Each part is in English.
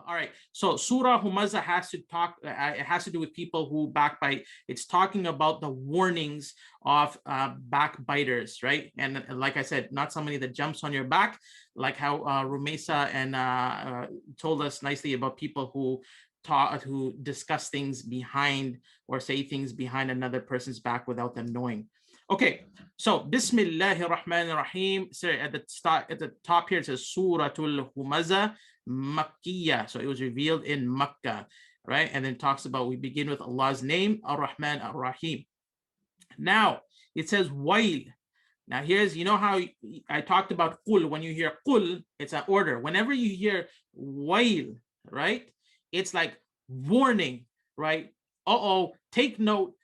All right. So Surah Humaza has to talk. It has to do with people who backbite. It's talking about the warnings of backbiters, right? And like I said, not somebody that jumps on your back, like how Rumesa and told us nicely about people who discuss things behind or say things behind another person's back without them knowing. Okay, so Bismillahir Rahmanir Rahim. Sorry, at the top here it says Suratul Humaza Makkiyah. So it was revealed in Makkah, right? And then talks about, we begin with Allah's name, Ar-Rahman Ar-Rahim. Now it says Wail. Now here's, you know how I talked about Qul. When you hear Qul, it's an order. Whenever you hear Wail, right? It's like warning, right? Take note,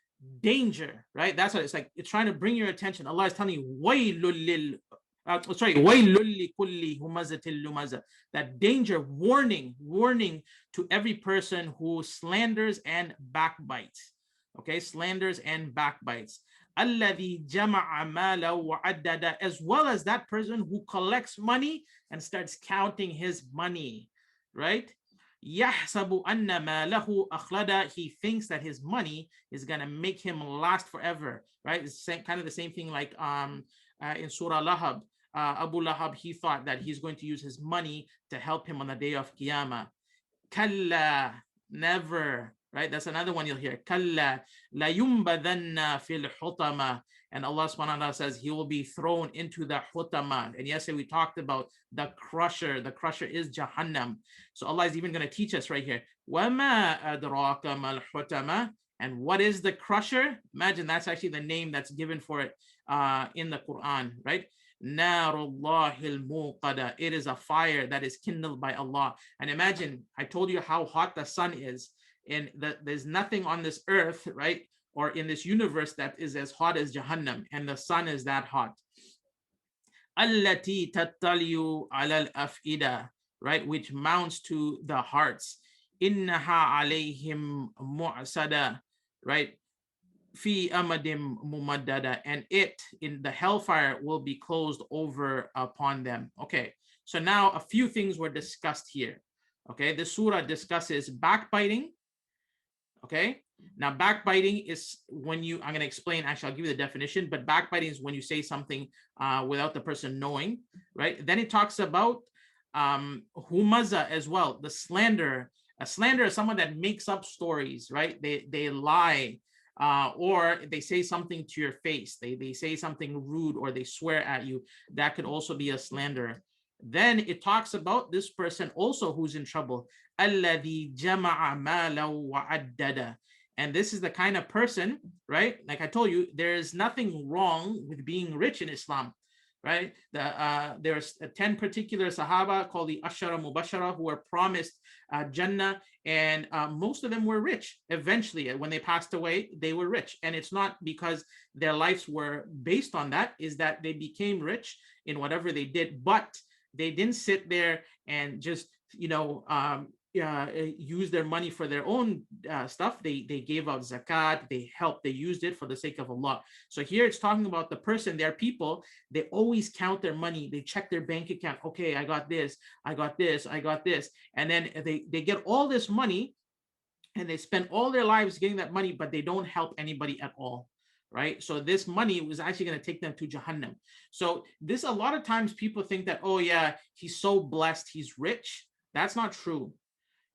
danger, right? That's what it's like. It's trying to bring your attention. Allah is telling you, that danger, warning to every person who slanders and backbites. Okay, slanders and backbites. Alladhi jama'a mala wa addada, as well as that person who collects money and starts counting his money, right? يَحْسَبُ أَنَّ مَا لَهُ أَخْلَدَ, he thinks that his money is going to make him last forever, right? It's kind of the same thing like in Surah Lahab. Abu Lahab, he thought that he's going to use his money to help him on the day of Qiyamah. Kalla, never, right? That's another one you'll hear. Kalla layumbadhanna fil hutama. And Allah subhanahu wa ta'ala says he will be thrown into the hutama. And yesterday we talked about the crusher. The crusher is Jahannam. So Allah is even going to teach us right here. Wama adraka mal hutama. And what is the crusher? Imagine that's actually the name that's given for it in the Quran, right? Narullahil muqada. It is a fire that is kindled by Allah. And imagine, I told you how hot the sun is, and there's nothing on this earth, right, or in this universe that is as hot as Jahannam, and the sun is that hot. Allati tattaliu alal afida, right, which mounts to the hearts. Innaha alayhim mu'sada, right, fi amadim mumaddada, and it in the hellfire will be closed over upon them. Okay, so now a few things were discussed here. Okay, the surah discusses backbiting. Okay, now backbiting is when you, I'm going to explain, actually I'll give you the definition, but backbiting is when you say something without the person knowing, right? Then it talks about humaza as well, the slander. A slander is someone that makes up stories, right? They lie, or they say something to your face. They say something rude, or they swear at you. That could also be a slander. Then it talks about this person also who's in trouble. Alladhi jama'a mala wa addada. And this is the kind of person, right? Like I told you, there is nothing wrong with being rich in Islam, right? There's 10 particular Sahaba called the Ashara Mubashara who were promised Jannah, and most of them were rich. Eventually, when they passed away, they were rich. And it's not because their lives were based on that, is that they became rich in whatever they did, but they didn't sit there and just, use their money for their own stuff. They gave out zakat, they helped, they used it for the sake of Allah. So here it's talking about the person. There are people, they always count their money, they check their bank account. Okay, I got this, I got this, I got this. And then they get all this money and they spend all their lives getting that money, but they don't help anybody at all. Right? So this money was actually going to take them to Jahannam. So this, a lot of times people think that, oh yeah, he's so blessed, he's rich. That's not true.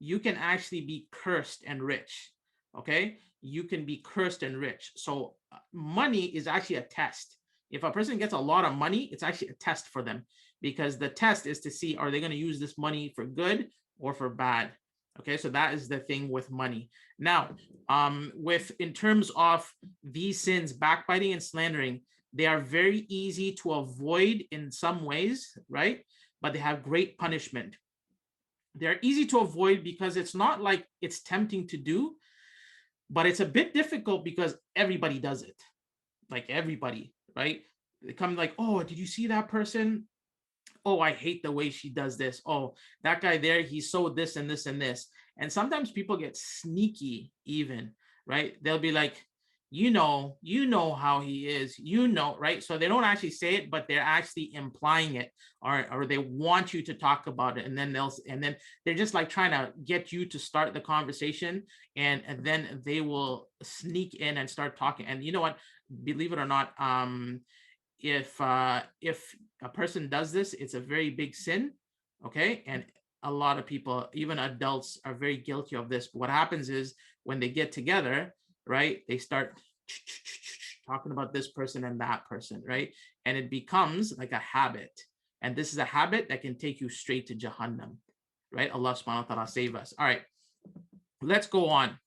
You can actually be cursed and rich. Okay? You can be cursed and rich. So money is actually a test. If a person gets a lot of money, it's actually a test for them, because the test is to see, are they going to use this money for good or for bad? Okay, so that is the thing with money. Now, in terms of these sins, backbiting and slandering, they are very easy to avoid in some ways, right? But they have great punishment. They're easy to avoid because it's not like it's tempting to do, but it's a bit difficult because everybody does it. Like everybody, right? They come like, oh, did you see that person? Oh, I hate the way she does this. Oh, that guy there, he's so this and this and this. And sometimes people get sneaky even, right? They'll be like, you know how he is, right? So they don't actually say it, but they're actually implying it, or they want you to talk about it, and then they're just like trying to get you to start the conversation, and then they will sneak in and start talking. And you know what? Believe it or not, if a person does this, it's a very big sin, okay? And a lot of people, even adults, are very guilty of this. But what happens is when they get together, right, they start talking about this person and that person, right? And it becomes like a habit. And this is a habit that can take you straight to Jahannam, right? Allah subhanahu wa ta'ala save us. All right, let's go on.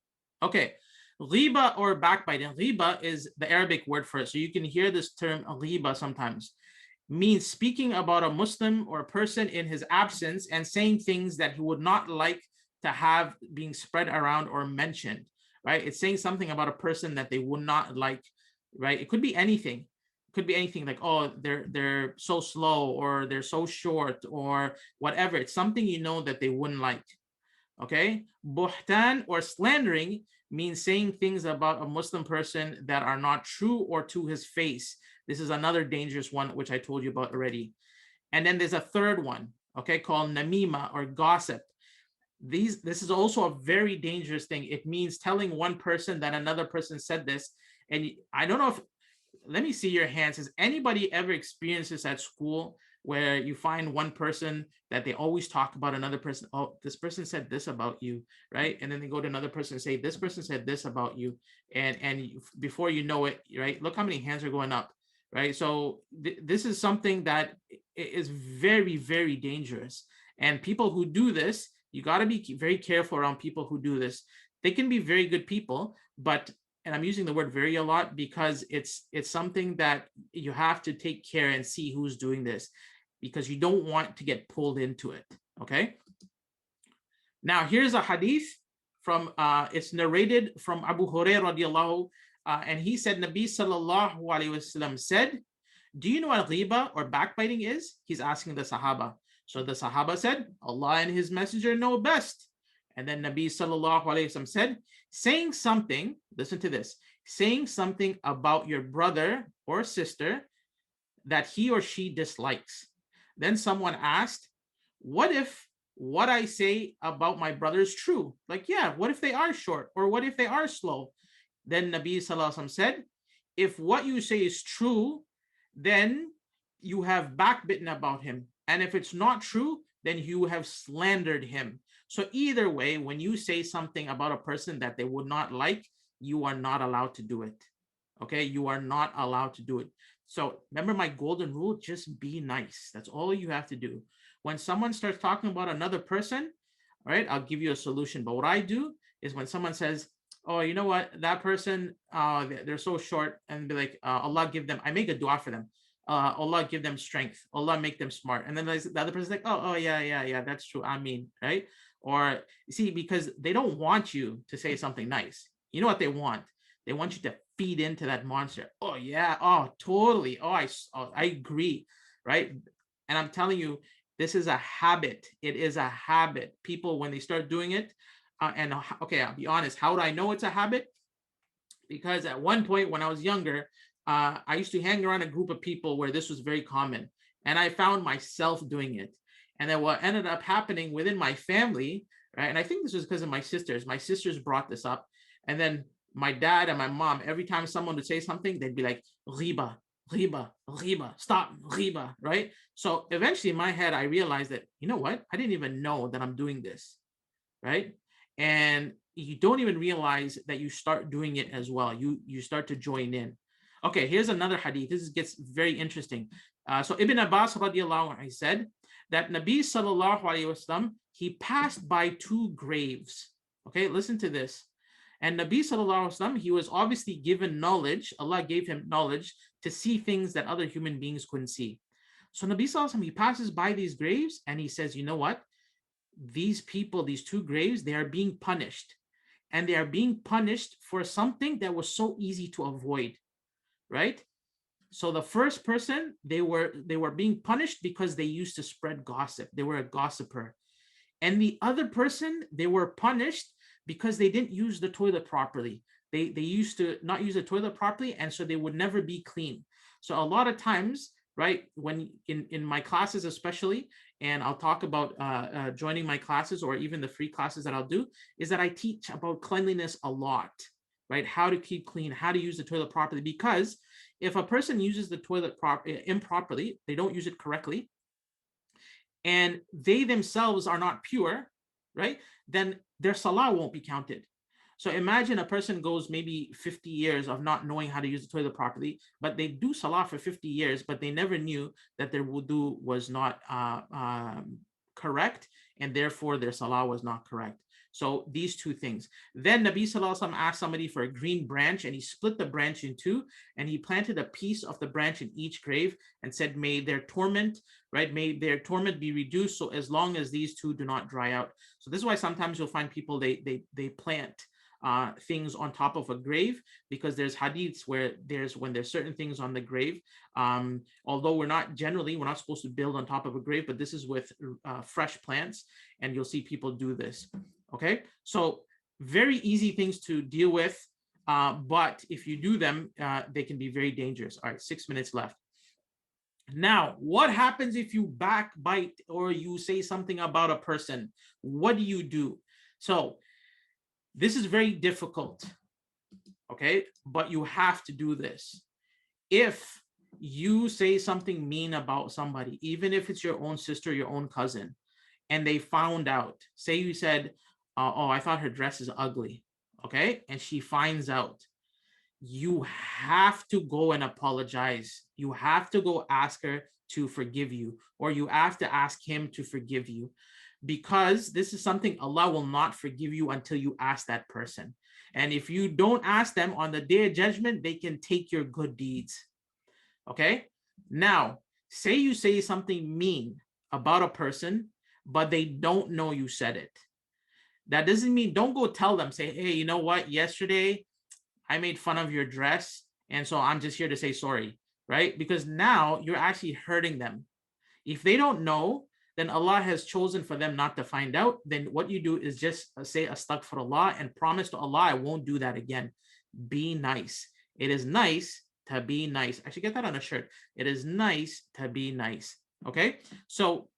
Okay, ghiba or backbiting. Ghiba is the Arabic word for it. So you can hear this term ghiba sometimes. Means speaking about a Muslim or a person in his absence and saying things that he would not like to have being spread around or mentioned, right? It's saying something about a person that they would not like, right? It could be anything. It could be anything like, oh, they're so slow, or they're so short, or whatever. It's something you know that they wouldn't like. Okay, buhtan or slandering means saying things about a Muslim person that are not true or to his face. This is another dangerous one, which I told you about already. And then there's a third one, okay, called namima or gossip. This is also a very dangerous thing. It means telling one person that another person said this. And I don't know if, let me see your hands. Has anybody ever experienced this at school, where you find one person that they always talk about another person? Oh, this person said this about you, right? And then they go to another person and say, this person said this about you. And before you know it, right, look how many hands are going up, right? So this is something that is very, very dangerous. And people who do this, you got to be very careful around people who do this. They can be very good people, but, and I'm using the word very a lot because it's something that you have to take care and see who's doing this, because you don't want to get pulled into it. Okay. Now here's a hadith from it's narrated from Abu Hurairah radiallahu, and he said, Nabi sallallahu alaihi wasallam said, do you know what ghiba or backbiting is? He's asking the Sahaba. So the Sahaba said, Allah and his messenger know best. And then Nabi sallallahu alaihi wasallam said, saying something, listen to this, saying something about your brother or sister that he or she dislikes. Then someone asked, what if what I say about my brother is true? Like, yeah, what if they are short? Or what if they are slow? Then Nabi sallallahu alaihi wasallam said, if what you say is true, then you have backbitten about him. And if it's not true, then you have slandered him. So either way, when you say something about a person that they would not like, you are not allowed to do it. Okay, you are not allowed to do it. So remember my golden rule, just be nice. That's all you have to do. When someone starts talking about another person, all right, I'll give you a solution. But what I do is when someone says, oh, you know what, that person, they're so short, and be like, Allah give them, I make a dua for them. Allah give them strength. Allah make them smart. And then the other person's like, oh, yeah, that's true. I mean, right? Or you see, because they don't want you to say something nice. You know what they want? They want you to feed into that monster. Oh yeah, oh totally. Oh, I agree, right? And I'm telling you, this is a habit. It is a habit. People, when they start doing it, and okay, I'll be honest. How do I know it's a habit? Because at one point when I was younger, I used to hang around a group of people where this was very common, and I found myself doing it. And then what ended up happening within my family, right? And I think this was because of my sisters. My sisters brought this up, and then my dad and my mom, every time someone would say something, they'd be like, ghiba, ghiba, ghiba, stop, ghiba, right? So eventually in my head, I realized that, you know what? I didn't even know that I'm doing this, right? And you don't even realize that you start doing it as well. You start to join in. Okay, here's another hadith. This gets very interesting. So Ibn Abbas radiallahu anhu, he said that Nabi sallallahu alaihi wasallam, he passed by two graves. Okay, listen to this. And Nabi sallallahu alaihi wasallam, he was obviously given knowledge. Allah gave him knowledge to see things that other human beings couldn't see. So Nabi sallallahu alaihi wasallam, he passes by these graves and he says, you know what? These people, these two graves, they are being punished. And they are being punished for something that was so easy to avoid, right? So the first person, they were being punished because they used to spread gossip. They were a gossiper. And the other person, they were punished because they didn't use the toilet properly. they used to not use the toilet properly, and so they would never be clean. So a lot of times, right, when in my classes especially, and I'll talk about joining my classes or even the free classes that I'll do, is that I teach about cleanliness a lot, right? How to keep clean, how to use the toilet properly. Because if a person uses the toilet improperly, they don't use it correctly, and they themselves are not pure, right, then their salah won't be counted. So imagine a person goes maybe 50 years of not knowing how to use the toilet properly, but they do salah for 50 years, but they never knew that their wudu was not correct, and therefore their salah was not correct. So these two things. Then Nabi Sallallahu Alaihi Wasallam asked somebody for a green branch, and he split the branch in two, and he planted a piece of the branch in each grave and said, may their torment, right, may their torment be reduced, so as long as these two do not dry out. So this is why sometimes you'll find people, they plant things on top of a grave, because there's hadiths where when there's certain things on the grave, although we're not supposed to build on top of a grave, but this is with fresh plants, and you'll see people do this. Okay, so very easy things to deal with, but if you do them, they can be very dangerous. All right, 6 minutes left. Now, what happens if you backbite or you say something about a person? What do you do? So this is very difficult, okay? But you have to do this. If you say something mean about somebody, even if it's your own sister, your own cousin, and they found out, say you said, oh, I thought her dress is ugly, okay? And she finds out, you have to go and apologize. You have to go ask her to forgive you, or you have to ask him to forgive you, because this is something Allah will not forgive you until you ask that person. And if you don't ask them, on the day of judgment, they can take your good deeds. Okay? Now, say you say something mean about a person, but they don't know you said it. That doesn't mean, don't go tell them, say, hey, you know what? Yesterday, I made fun of your dress, and so I'm just here to say sorry, right? Because now you're actually hurting them. If they don't know, then Allah has chosen for them not to find out. Then what you do is just say astaghfirullah and promise to Allah, I won't do that again. Be nice. It is nice to be nice. I should get that on a shirt. It is nice to be nice. Okay? So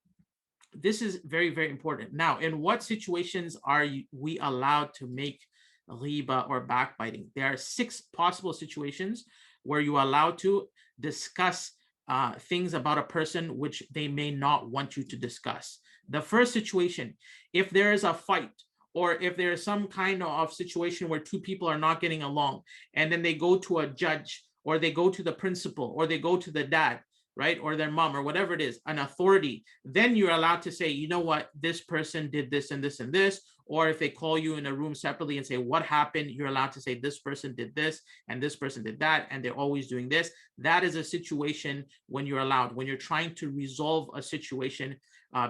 this is very, very important. Now, in what situations are we allowed to make ghiba or backbiting? There are 6 possible situations where you are allowed to discuss things about a person which they may not want you to discuss. The first situation, if there is a fight, or if there is some kind of situation where 2 people are not getting along, and then they go to a judge, or they go to the principal, or they go to the dad, right, or their mom, or whatever it is, an authority, then you're allowed to say, you know what, this person did this and this and this. Or if they call you in a room separately and say, what happened, you're allowed to say, this person did this and this person did that, and they're always doing this. That is a situation when you're allowed, when you're trying to resolve a situation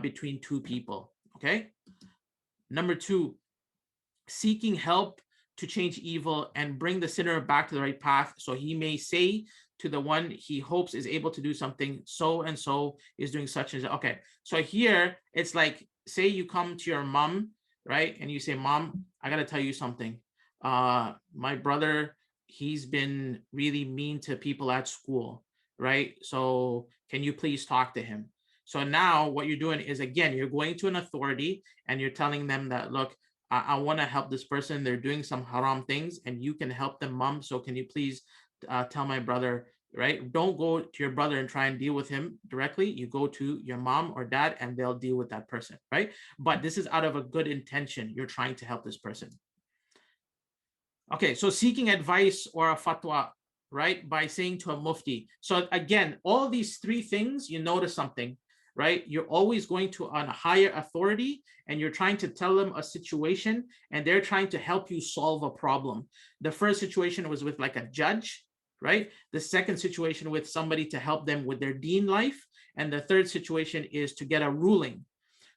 between 2 people. Okay. Number 2, seeking help to change evil and bring the sinner back to the right path. So he may say to the one he hopes is able to do something, so and so is doing such and such. Okay, so here it's like, say you come to your mom, right, and you say, Mom, I gotta tell you something. My brother, he's been really mean to people at school, right? So can you please talk to him? So now what you're doing is, again, you're going to an authority and you're telling them that, look, I want to help this person. They're doing some haram things and you can help them, Mom. So can you please tell my brother, right? Don't go to your brother and try and deal with him directly. You go to your mom or dad and they'll deal with that person, right? But this is out of a good intention. You're trying to help this person. Okay, so seeking advice or a fatwa, right? By saying to a mufti. So again, all these 3 things, you notice something, right? You're always going to a higher authority and you're trying to tell them a situation and they're trying to help you solve a problem. The first situation was with like a judge, right? The second situation with somebody to help them with their deen life. And the third situation is to get a ruling.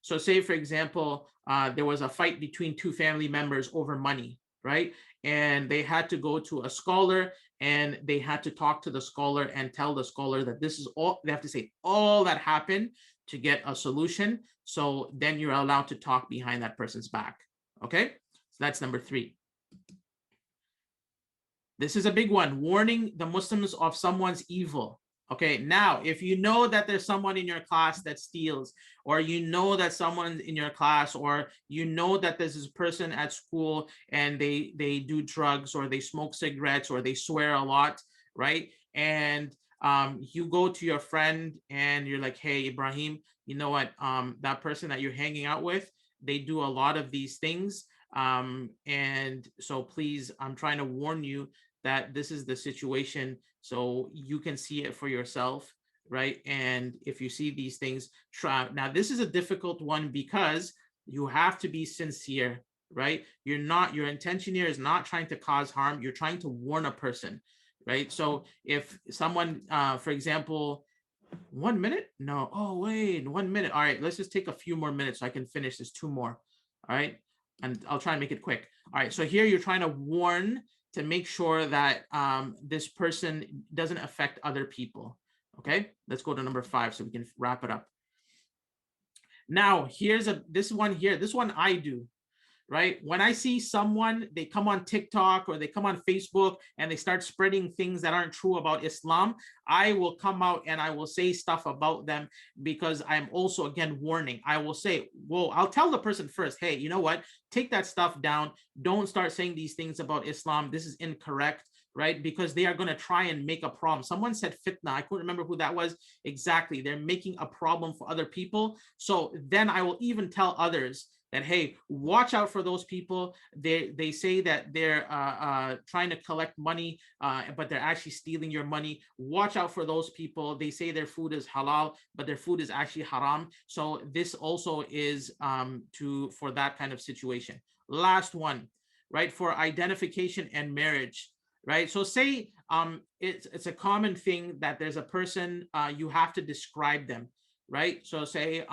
So say, for example, there was a fight between 2 family members over money, right? And they had to go to a scholar and they had to talk to the scholar and tell the scholar that this is all, they have to say all that happened to get a solution. So then you're allowed to talk behind that person's back. Okay, so that's number 3. This is a big one. Warning the Muslims of someone's evil. Okay, now, if you know that there's someone in your class that steals, or you know that someone in your class, or you know that there's this person at school and they do drugs, or they smoke cigarettes, or they swear a lot, right? And you go to your friend and you're like, hey, Ibrahim, you know what? That person that you're hanging out with, they do a lot of these things. And so please, I'm trying to warn you that this is the situation, so you can see it for yourself, right? And if you see these things, try. Now this is a difficult one because you have to be sincere, right? You're not, your intention here is not trying to cause harm, you're trying to warn a person, right? So if someone, for example, 1 minute, no, oh wait, 1 minute, all right, let's just take a few more minutes so I can finish this, 2 more, all right, and I'll try and make it quick. All right, so here you're trying to warn to make sure that this person doesn't affect other people. Okay, let's go to number 5 so we can wrap it up. Now here's this one here, this one I do, right? When I see someone, they come on TikTok or they come on Facebook and they start spreading things that aren't true about Islam, I will come out and I will say stuff about them, because I'm also, again, warning. I will say, well, I'll tell the person first, hey, you know what? Take that stuff down. Don't start saying these things about Islam. This is incorrect, right? Because they are going to try and make a problem. Someone said fitna. I couldn't remember who that was exactly. They're making a problem for other people. So then I will even tell others that, hey, watch out for those people. They say that they're trying to collect money, but they're actually stealing your money. Watch out for those people. They say their food is halal, but their food is actually haram. So this also is for that kind of situation. Last one, right? For identification and marriage, right? So say it's a common thing that there's a person, you have to describe them, right? So say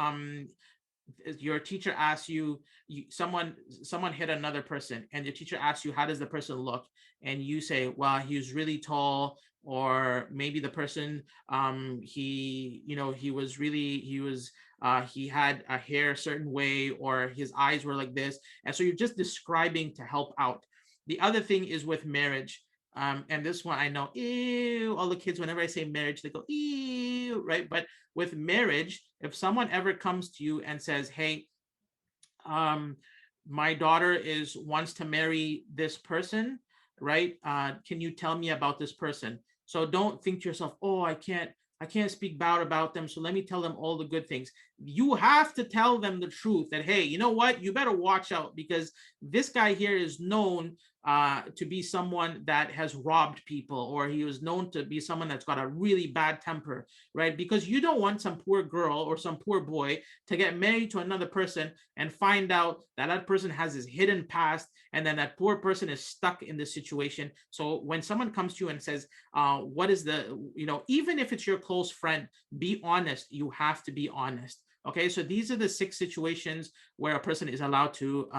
your teacher asks you, someone hit another person, and your teacher asks you, how does the person look? And you say, well, he was really tall, or maybe the person, he, you know, he was he had a hair a certain way, or his eyes were like this. And so you're just describing to help out. The other thing is with marriage. And this one I know, ew, all the kids, whenever I say marriage, they go, ew, right? But with marriage, if someone ever comes to you and says, hey, my daughter wants to marry this person, right? Can you tell me about this person? So don't think to yourself, oh, I can't speak bad about them, so let me tell them all the good things. You have to tell them the truth, that, hey, you know what, you better watch out, because this guy here is known to be someone that has robbed people, or he was known to be someone that's got a really bad temper, right? Because you don't want some poor girl or some poor boy to get married to another person and find out that that person has his hidden past, and then that poor person is stuck in this situation. So when someone comes to you and says, what is the, you know, even if it's your close friend, be honest. You have to be honest. Okay, so these are the 6 situations where a person is allowed to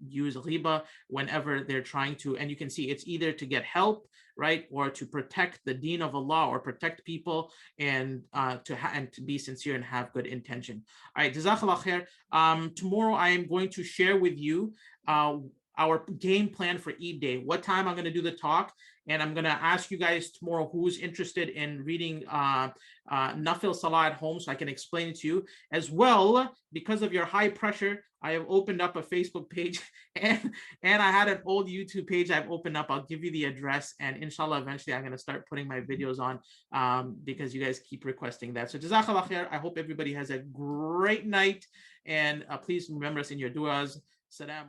use riba whenever they're trying to, and you can see it's either to get help, right, or to protect the deen of Allah, or protect people, and to be sincere and have good intention. All right, jazakallah khair. Tomorrow I am going to share with you our game plan for Eid Day, what time I'm going to do the talk, and I'm going to ask you guys tomorrow who's interested in reading Nafil Salah at home, so I can explain it to you as well. Because of your high pressure, I have opened up a Facebook page, and I had an old YouTube page I've opened up. I'll give you the address, and inshallah, eventually I'm going to start putting my videos on because you guys keep requesting that. So jazakallah khair. I hope everybody has a great night, and please remember us in your du'as. Salam.